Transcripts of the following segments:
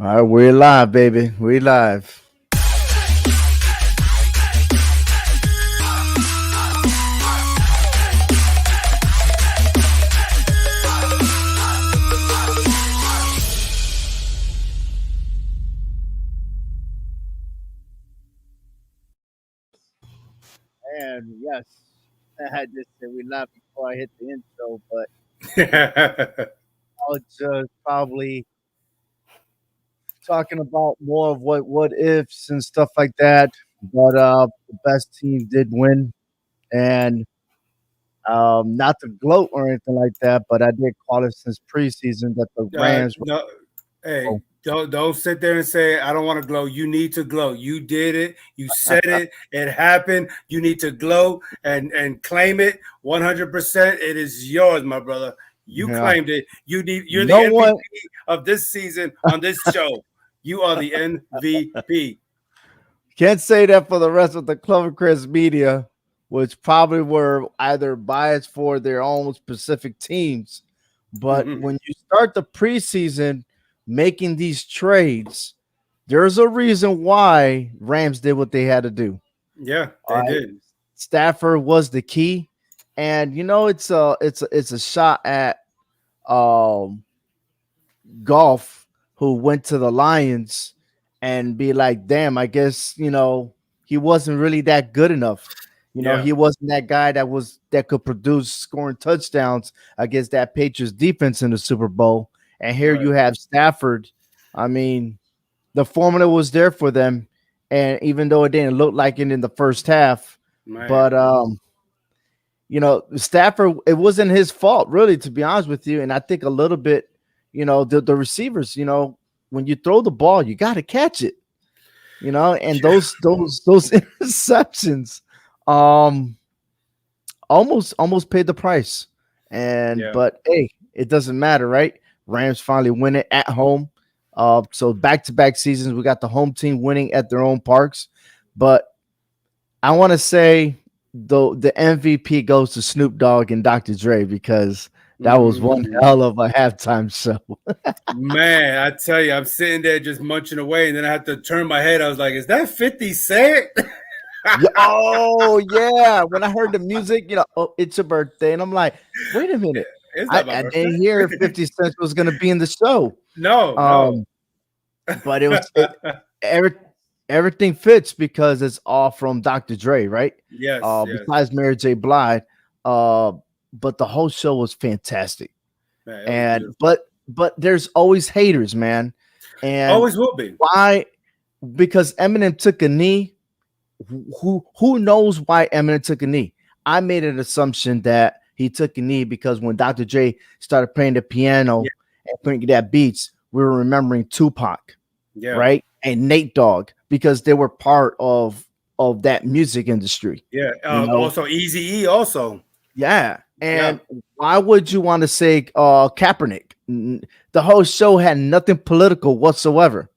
All right, we're live, baby. We live. And yes, I just said we live before I hit the intro, but I'll just probably talking about more of what ifs and stuff like that. But the best team did win, and not to gloat or anything like that, but I did call it since preseason that the Rams were. no, hey, Oh, don't sit there and say I don't want to glow. You need to glow. You did it. You said it. It happened. You need to glow and claim it 100%. It is yours, my brother. You yeah, claimed it. You're the no one MVP of this season on this show. You are the MVP. can't say that for the rest of the Clovercrest media, which probably were either biased for their own specific teams. But when you start the preseason making these trades, there's a reason why Rams did what they had to do. Yeah, All they right. did. Stafford was the key. And it's a shot at um Golf, who went to the Lions and be like, damn, I guess, he wasn't really that good enough. Yeah, He wasn't that guy that could produce scoring touchdowns against that Patriots defense in the Super Bowl. And here right, you have Stafford. I mean, the formula was there for them. And even though it didn't look like it in the first half, man. but Stafford, it wasn't his fault, really, to be honest with you. And I think a little bit, the receivers, when you throw the ball, you got to catch it, and those interceptions, um, almost paid the price. Yeah. But hey, it doesn't matter, right? Rams finally win it at home. So back-to-back seasons, we got the home team winning at their own parks. But I want to say the MVP goes to Snoop Dogg and Dr. Dre because that was one Mm. hell of a halftime show. Man, I tell you, I'm sitting there just munching away, and then I had to turn my head. I was like, "Is that 50 Cent?" Yeah, oh yeah, when I heard the music, oh, it's your birthday, and I'm like, wait a minute, It's I, not my I birthday. didn't hear 50 Cent was going to be in the show. No, no. Um, but every, everything fits because it's all from Dr. Dre, right? Yes, yes. Besides Mary J. Blige, uh, but the whole show was fantastic. Man, it was And beautiful. but there's always haters, man. And Always will be. why? Because Eminem took a knee. Who knows why Eminem took a knee? I made an assumption that he took a knee because when Dr. J started playing the piano and putting that beats, we were remembering Tupac, Yeah, right? And Nate Dogg because they were part of that music industry. yeah. You know, Also, Easy E. Also, yeah. yeah. And why would you want to say Kaepernick? The whole show had nothing political whatsoever.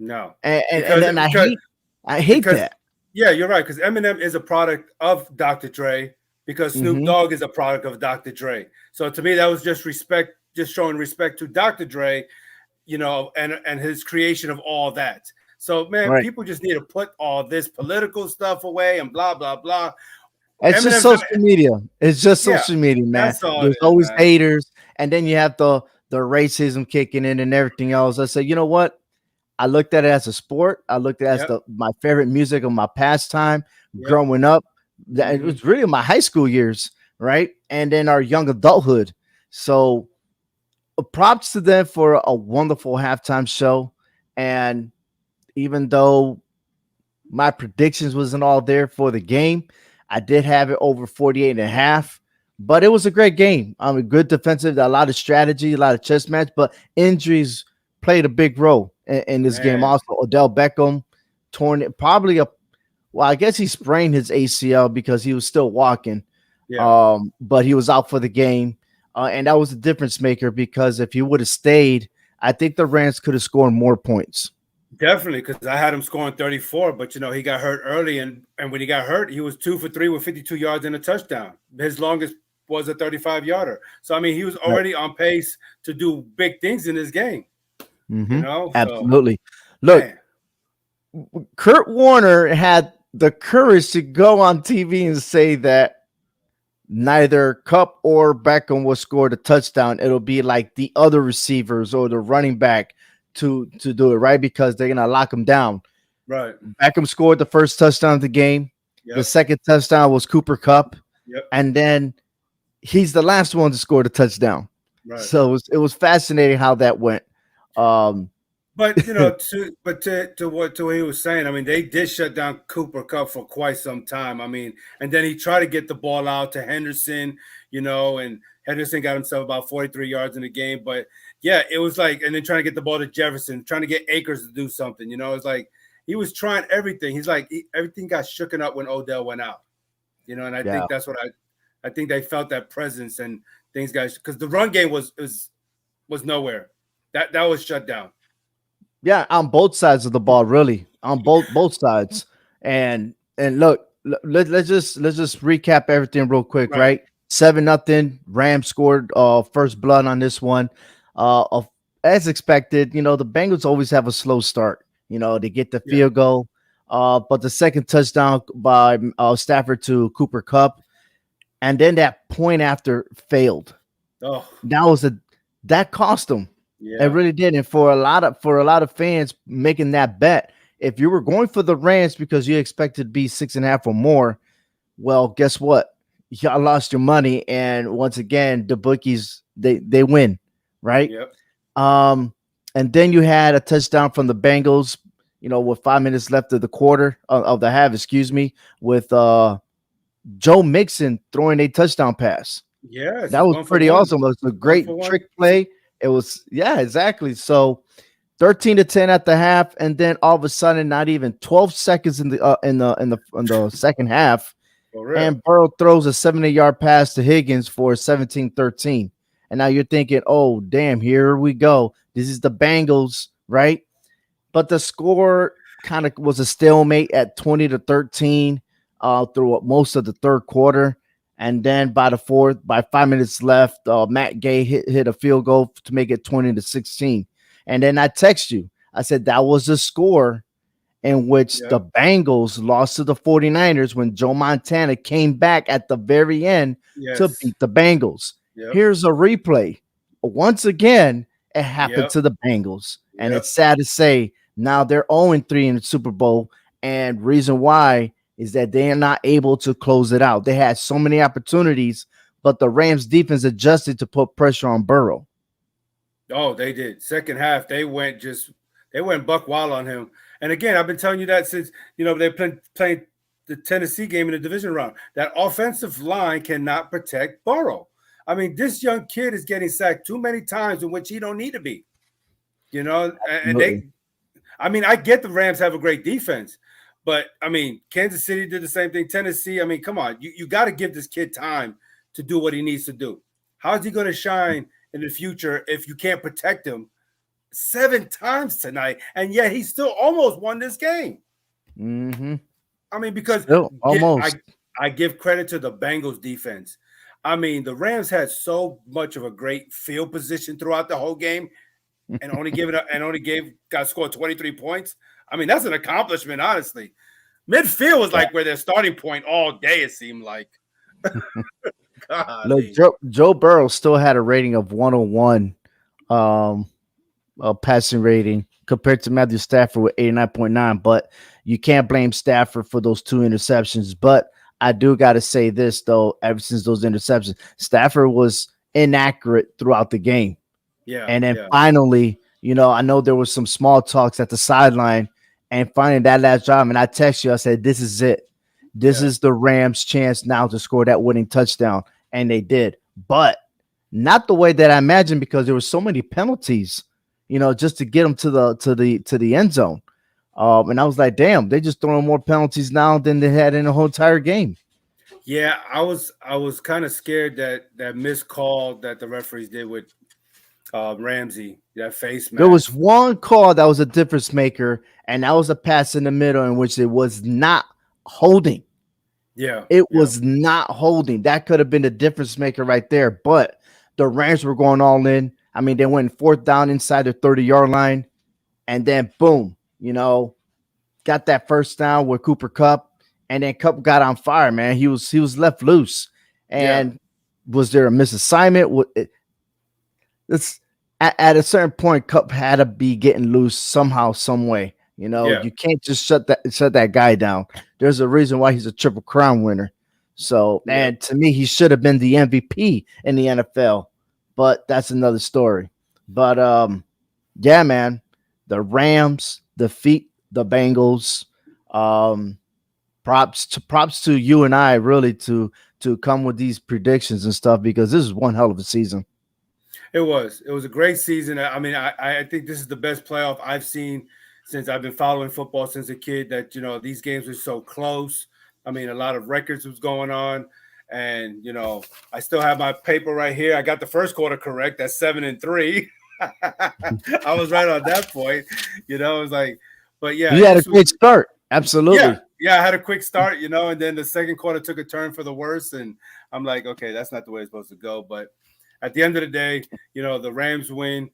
No, And because then because I hate because that. yeah, you're right. Because Eminem is a product of Dr. Dre. Because Snoop Hmm. Dogg is a product of Dr. Dre. So to me, that was just respect, just showing respect to Dr. Dre, and his creation of all that. So man, Right. people just need to put all this political stuff away and blah blah blah. It's just Eminem's not, social media. It's just yeah, social media, man. that's all it There's is, always man. haters, and then you have the racism kicking in and everything else. I say, you know what? I looked at it as a sport. I looked at it as Yep, my favorite music of my pastime yep. growing up. It Hmm. was really my high school years, right? And then our young adulthood. So props to them for a wonderful halftime show. And even though my predictions wasn't all there for the game, I did have it over 48 and a half. But it was a great game. A good defensive, a lot of strategy, a lot of chess match, but injuries played a big role in this game. Man, Also, Odell Beckham torn it, probably a well, I guess he sprained his ACL because he was still walking. yeah. But he was out for the game. And that was a difference maker because if he would have stayed, I think the Rams could have scored more points. Definitely, because I had him scoring 34, but he got hurt early, and when he got hurt, he was 2 for 3 with 52 yards and a touchdown. His longest was a 35 yarder. So I mean, he was Right. already on pace to do big things in this game. You know, so Absolutely. Look, man, Kurt Warner had the courage to go on TV and say that neither Cup or Beckham will score the touchdown. It'll be like the other receivers or the running back to do it, right? Because they're gonna lock him down. right? Beckham scored the first touchdown of the game. The Yep, second touchdown was Cooper Cup, yep, and then he's the last one to score the touchdown. right. So it was fascinating how that went. Um, But you know, to what he was saying, I mean, they did shut down Cooper Cup for quite some time. I mean, and then he tried to get the ball out to Henderson, you know, and Henderson got himself about 43 yards in the game. But yeah, it was like, and then trying to get the ball to Jefferson, trying to get Akers to do something, you know, it's like he was trying everything. He's like everything got shooken up when Odell went out, you know, and I yeah, think that's what I think they felt that presence and things got because the run game was nowhere. That was shut down. yeah, on both sides of the ball, really, on both sides. And look, let's just recap everything real quick, Right. right? 7-0. Rams scored first blood on this one. As expected, the Bengals always have a slow start. They get the Yeah. field goal, but the second touchdown by Stafford to Cooper Cup, and then that point after failed. Oh, That was a that cost them. It yeah. really did. And for a lot of fans making that bet, if you were going for the Rams because you expected to be 6.5 or more, well, guess what? Y'all lost your money. And once again, the bookies they win, right? Yep. Um, and then you had a touchdown from the Bengals, with 5 minutes left of the quarter of the half, excuse me, with Joe Mixon throwing a touchdown pass. Yes, That it's was one for pretty one. awesome. It was a One for great one. trick play. It was, yeah, exactly. So 13-10 at the half, and then all of a sudden, not even 12 seconds in the second half, For real. and Burrow throws a 70-yard pass to Higgins for 17-13. And now you're thinking, oh, damn, here we go. This is the Bengals, right? But the score kind of was a stalemate at 20-13 through most of the third quarter. And then by the fourth, by 5 minutes left, Matt Gay hit a field goal to make it 20-16. And then I text you. I said that was the score in which the Yep. Bengals lost to the 49ers when Joe Montana came back at the very end to Yes. beat the Bengals. Yep. Here's a replay. Once again, it happened Yep. to the Bengals. And Yep. it's sad to say now they're 0-3 in the Super Bowl. And reason why is that they are not able to close it out. They had so many opportunities, but the Rams defense adjusted to put pressure on Burrow. Oh, they did. Second half, they went buck wild on him. And again, I've been telling you that since they're playing the Tennessee game in the division round. That offensive line cannot protect Burrow. I mean, this young kid is getting sacked too many times in which he don't need to be. And Absolutely. I mean, I get the Rams have a great defense, but I mean, Kansas City did the same thing. Tennessee, I mean, come on, you got to give this kid time to do what he needs to do. How is he going to shine in the future if you can't protect him 7 times tonight? And yet he still almost won this game. Mm-hmm. I mean, because Still, I almost. I give credit to the Bengals defense. I mean, the Rams had so much of a great field position throughout the whole game, and only got scored 23 points. I mean, that's an accomplishment, honestly. Midfield was Yeah. like where their starting point all day, it seemed like. Look, Golly. Joe Burrow still had a rating of 101, um, passing rating compared to Matthew Stafford with 89.9. But you can't blame Stafford for those two interceptions. But I do got to say this, though, ever since those interceptions, Stafford was inaccurate throughout the game. Yeah, And then yeah, finally, I know there was some small talks at the sideline, and finally that last drive, and I text you, I said, this is it. This yeah. is the Rams' chance now to score that winning touchdown. And they did. But not the way that I imagined because there were so many penalties, just to get them to the end zone. And I was like, damn, they just throwing more penalties now than they had in the whole entire game. Yeah, I was kind of scared that missed call that the referees did with Ramsey, that face There was mask. one call that was a difference maker, and that was a pass in the middle in which it was not holding. Yeah, It yeah, was not holding. That could have been the difference maker right there. But the Rams were going all in. I mean, they went fourth down inside the 30-yard line, and then boom, got that first down with Cooper Cup, and then Cup got on fire, man. He was left loose. Yeah, And was there a misassignment? It's at a certain point, Cup had to be getting loose somehow, some way. yeah, You can't just shut that guy down. There's a reason why he's a Triple Crown winner. So, yeah. and to me, he should have been the MVP in the NFL, but that's another story. But yeah, man, the Rams defeat the Bengals. Um, props to you and I really to come with these predictions and stuff because this is one hell of a season. It was. It was a great season. I mean, I think this is the best playoff I've seen since I've been following football since a kid. That these games were so close. I mean, a lot of records was going on, and I still have my paper right here. I got the first quarter correct. That's 7-3. I was right on that point. It was like, but yeah, You it had a just was. great start. Yeah, Absolutely. yeah. I had a quick start, and then the second quarter took a turn for the worse, and I'm like, okay, that's not the way it's supposed to go. But at the end of the day, the Rams win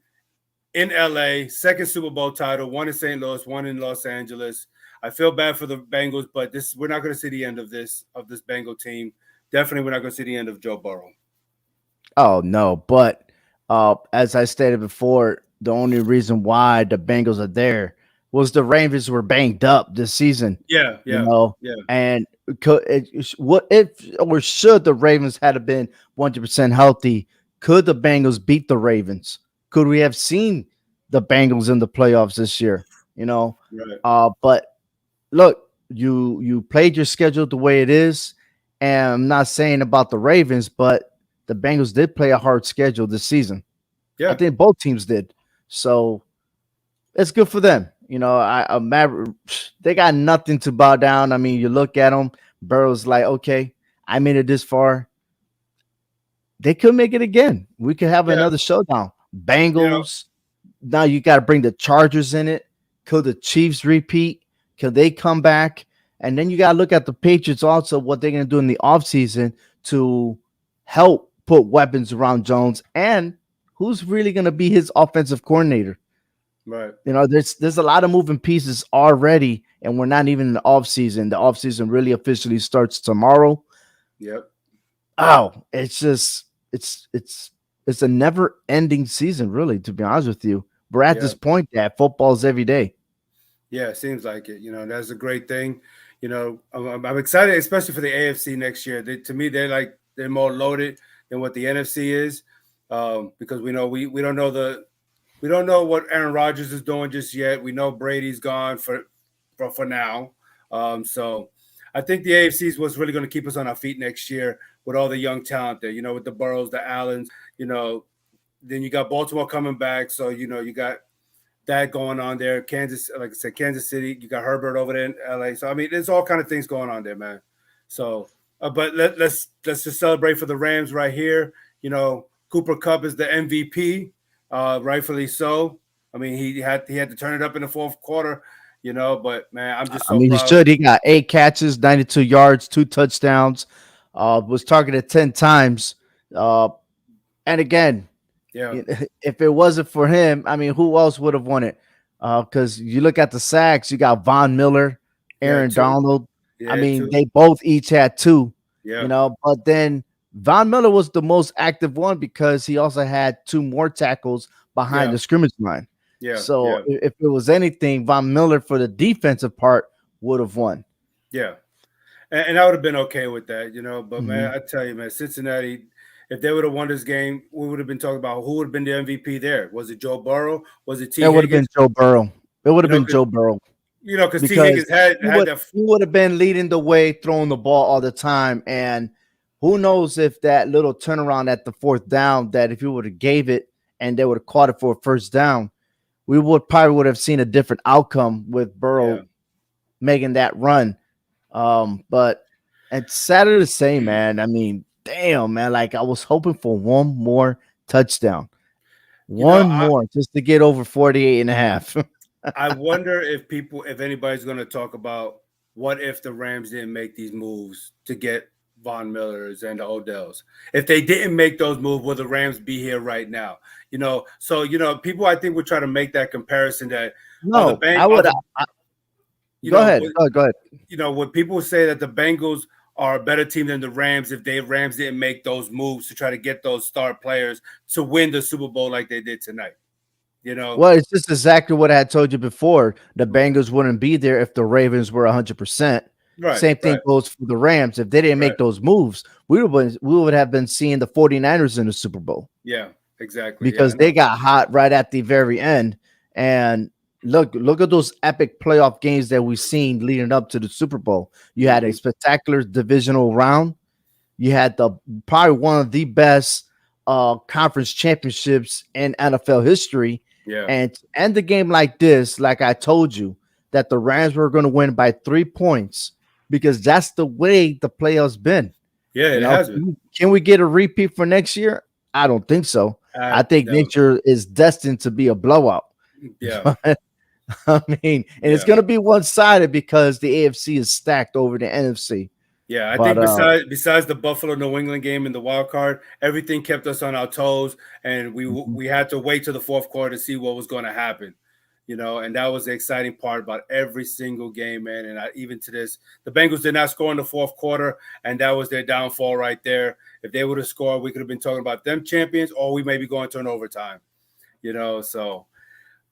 in LA, second Super Bowl title, one in St. Louis, one in Los Angeles. I feel bad for the Bengals, but we're not going to see the end of this Bengal team. Definitely, we're not going to see the end of Joe Burrow. Oh no, but as I stated before, the only reason why the Bengals are there was the Ravens were banged up this season. Yeah, you yeah, know, yeah, and what if or should the Ravens had been 100% healthy? Could the Bengals beat the Ravens? Could we have seen the Bengals in the playoffs this year? right. But look, you played your schedule the way it is, and I'm not saying about the Ravens, but the Bengals did play a hard schedule this season. I Yeah, think both teams did, so it's good for them. They got nothing to bow down. I mean, you look at them. Burrow's like, okay, I made it this far. They could make it again. We could have yeah. another showdown. You know, Bengals. Now you got to bring the Chargers in it. Could the Chiefs repeat? Could they come back? And then you got to look at the Patriots also, what they're going to do in the offseason to help put weapons around Jones and who's really going to be his offensive coordinator. right. There's a lot of moving pieces already, and we're not even in the offseason. The offseason really officially starts tomorrow. Yep. Oh, it's a never ending season, really, to be honest with you. We're at Yeah. this point that football's every day. Yeah, it seems like it. That's a great thing. I'm excited, especially for the AFC next year. To me, they're more loaded than what the NFC is, because we know we don't know we don't know what Aaron Rodgers is doing just yet. We know Brady's gone for now. So I think the AFC is what's really going to keep us on our feet next year with all the young talent there. With the Burrows, the Allens. Then you got Baltimore coming back, so you got that going on there. Kansas, like I said, Kansas City. You got Herbert over there in LA. So I mean, there's all kind of things going on there, man. So, but let's just celebrate for the Rams right here. Cooper Cup is the MVP, rightfully so. I mean, he had to turn it up in the fourth quarter. But man, I'm just I so mean, he proud. should. He got 8 catches, 92 yards, 2 touchdowns. Was targeted 10 times. Uh, and again, Yeah, if it wasn't for him, I mean, who else would have won it? Because you look at the sacks, you got Von Miller, yeah, Aaron two, Donald. I yeah, mean, two, they both each had two, yeah, but then Von Miller was the most active one because he also had two more tackles behind yeah, the scrimmage line. yeah, So yeah, if it was anything, Von Miller for the defensive part would have won. yeah. And I would have been okay with that. But Mhm. man, I tell you, man, Cincinnati, if they would have won this game, we would have been talking about who would have been the MVP there. Was it Joe Burrow? Was it T It would have been Higgins? Joe Burrow. It would have been Because Joe Burrow T because Higgins had he had would that. he would have been leading the way, throwing the ball all the time. And who knows if that little turnaround at the fourth down, that if he would have gave it and they would have caught it for a first down, we would have seen a different outcome with Yeah, Burrow making that run. But it's sad to say, man. I mean, damn, man. Like I was hoping for one more touchdown, one I more just to get over 48 and a half. I wonder if anybody's going to talk about what if the Rams didn't make these moves to get Von Millers and the Odells. If they didn't make those moves, will the Rams be here right now? So people I think would try to make that comparison that are the No, bank I are would. the you Go know ahead. Go ahead. when people say that the Bengals are a better team than the Rams if they Rams didn't make those moves to try to get those star players to win the Super Bowl like they did tonight. You know, Well, it's just exactly what I had told you before. The Bengals wouldn't be there if the Ravens were 100%. right, Same thing right, goes for the Rams. If they didn't right. make those moves, we would have been seeing the 49ers in the Super Bowl Yeah, exactly. Yeah, because they got hot right at the very end. And look at those epic playoff games that we've seen leading up to the Super Bowl. You had a hmm spectacular divisional round. You had the probably one of the best conference championships in NFL history. yeah, And to end the game like this, like I told you, that the Rams were going to win by 3 points because that's the way the playoffs been. yeah. You It know, has been. can we get a repeat for next year? I don't think so. I think No, next year is destined to be a blowout. yeah, But I mean, and it's yeah. going to be one sided because the AFC is stacked over the NFC. Yeah, I But think besides the Buffalo New England game in the wild card, everything kept us on our toes, and mhm. we had to wait to the fourth quarter to see what was going to happen, and that was the exciting part about every single game, man. And even to this, the Bengals did not score in the fourth quarter, and that was their downfall right there. If they would have scored, we could have been talking about them champions, or we may be going to an overtime, So,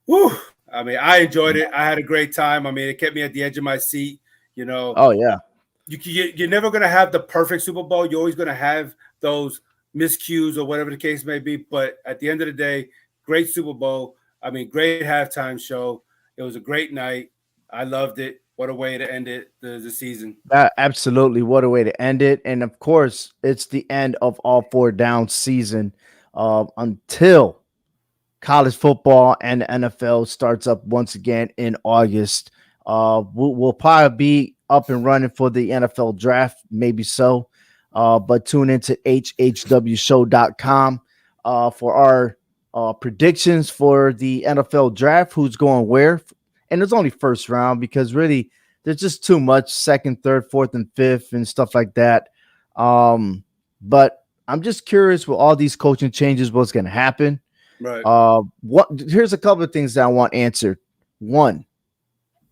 whew, I mean, I enjoyed it. I had a great time. I mean, it kept me at the edge of my seat, you know Oh yeah. you're never going to have the perfect Super Bowl. You're always going to have those miscues or whatever the case may be. But at the end of the day, great Super Bowl. I mean, great halftime show. It was a great night. I loved it. What a way to end it the season. Absolutely. What a way to end it. And of course, it's the end of all four down season until college football and the NFL starts up once again in August. We'll probably be up and running for the NFL draft, maybe so. But tune into hhwshow.com for our predictions for the NFL draft, who's going where. And it's only first round because really there's just too much second, third, fourth, and fifth and stuff like that. But I'm just curious with all these coaching changes, what's going to happen. Right. What here's a couple of things that I want answered. One,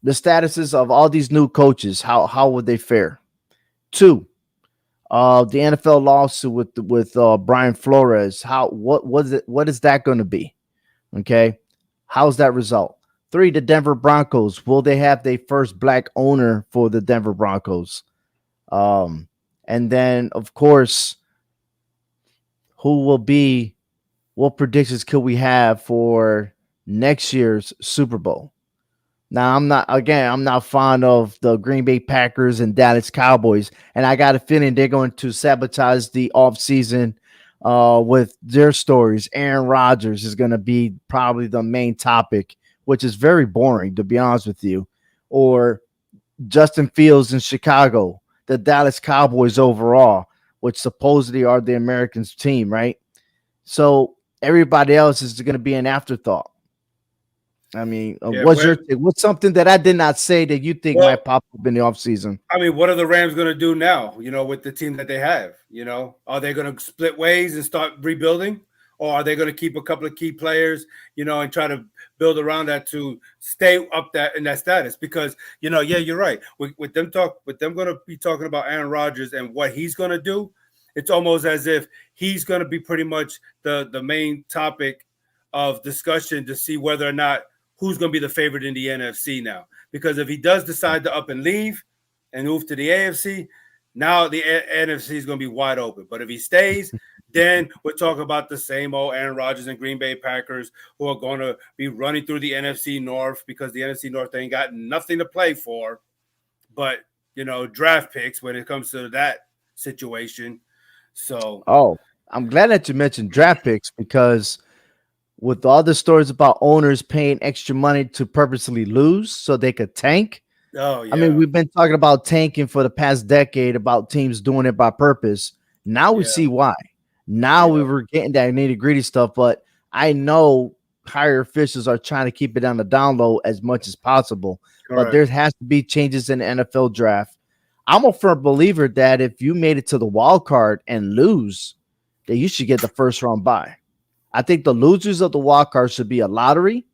the statuses of all these new coaches, how would they fare? Two, the NFL lawsuit with Brian Flores, what is that going to be? Okay, how's that result? Three, the Denver Broncos, will they have their first black owner for the Denver Broncos? And then of course, who will be what predictions could we have for next year's Super Bowl? Now, I'm not fond of the Green Bay Packers and Dallas Cowboys, and I got a feeling they're going to sabotage the offseason with their stories. Aaron Rodgers is going to be probably the main topic, which is very boring, to be honest with you. Or Justin Fields in Chicago, the Dallas Cowboys overall, which supposedly are the Americans team, right? So everybody else is going to be an afterthought. I mean, Yeah. what's something that I did not say that you think Well, might pop up in the offseason? I mean, what are the Rams going to do now, with the team that they have? Are they going to split ways and start rebuilding? Or are they going to keep a couple of key players, and try to build around that to stay up that in that status? Because, yeah, you're right. With them going to be talking about Aaron Rodgers and what he's going to do, it's almost as if he's going to be pretty much the main topic of discussion to see whether or not who's going to be the favorite in the NFC now. Because if he does decide to up and leave and move to the AFC, now the NFC is going to be wide open. But if he stays, then we're talking about the same old Aaron Rodgers and Green Bay Packers who are going to be running through the NFC North because the NFC North ain't got nothing to play for but, draft picks when it comes to that situation. So, Oh, I'm glad that you mentioned draft picks because with all the stories about owners paying extra money to purposely lose so they could tank. oh, I mean, yeah. we've been talking about tanking for the past decade about teams doing it by purpose. Now we Yeah. see why. Now we Yeah. were getting that nitty gritty stuff, but I know higher officials are trying to keep it on the down low as much as possible. But Correct. there has to be changes in the NFL draft. I'm a firm believer that if you made it to the wild card and lose, that you should get the first round bye. I think the losers of the wild card should be a lottery,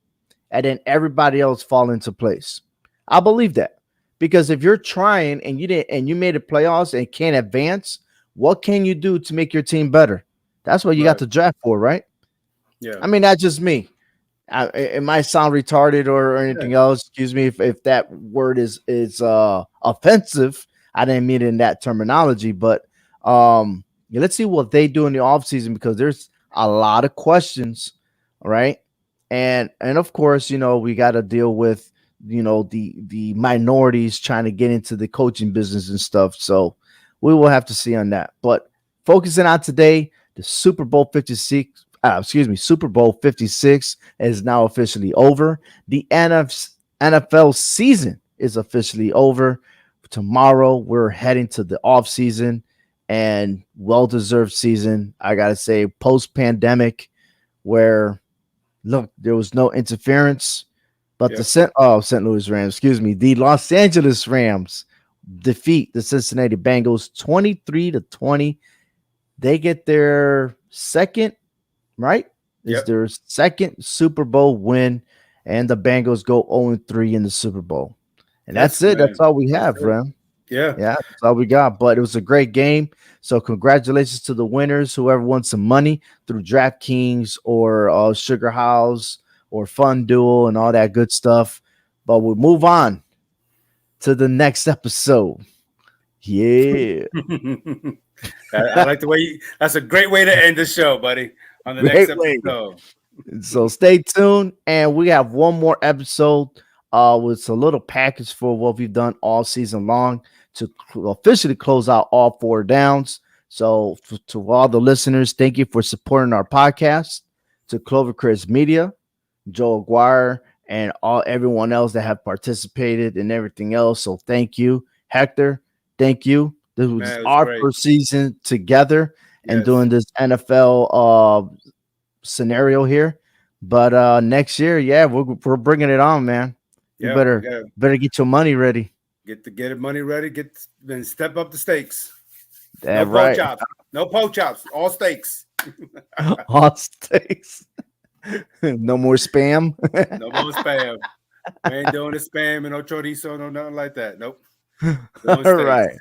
and then everybody else fall into place. I believe that because if you're trying and you didn't and you made the playoffs and can't advance, what can you do to make your team better? That's what you got Right. the draft for, right? Yeah. I mean, that's just me. It might sound retarded or Yeah. anything else. Excuse me if that word is offensive. I didn't mean it in that terminology, but yeah, let's see what they do in the offseason because there's a lot of questions, right? And of course, we got to deal with the minorities trying to get into the coaching business and stuff. So we will have to see on that. But focusing on today, the Super Bowl 56 Super Bowl 56 is now officially over. The NFL season is officially over. Tomorrow, we're heading to the off season and well deserved season. I got to say, post pandemic, where look, there was no interference, but Yep. St. Louis Rams, the Los Angeles Rams defeat the Cincinnati Bengals 23-20. They get their second, right? Is Yep. their second Super Bowl win, and the Bengals go 0-3 in the Super Bowl. And Yes, that's it. That's man. all we That's have, it. bro. Yeah. Yeah, that's all we got. But it was a great game. So congratulations to the winners, whoever won some money through DraftKings or Sugar House or Fun Duel and all that good stuff. But we'll move on to the next episode. Yeah. I like the way that's a great way to end the show, buddy. On the next Great way. episode. So stay tuned, and we have one more episode with a little package for what we've done all season long to officially close out all four downs. So to all the listeners, thank you for supporting our podcast. To Clover Chris Media, Joe Aguirre, and everyone else that have participated and everything else. So thank you, Hector. Thank you. This was Man, it was our great. first season together and Yes. doing this NFL scenario here. But next year, yeah, we're bringing it on, man. You Yeah. better get your money ready. Get it money ready. Then step up the stakes. No That's pork right. chops. No pork chops. All steaks. All steaks. No more spam. No more spam. We ain't doing the spam and no chorizo, no nothing like that. Nope. All Doing steaks.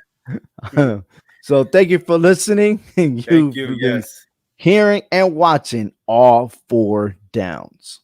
right. So thank you for listening. Thank you. You've been Yes. hearing and watching all four downs.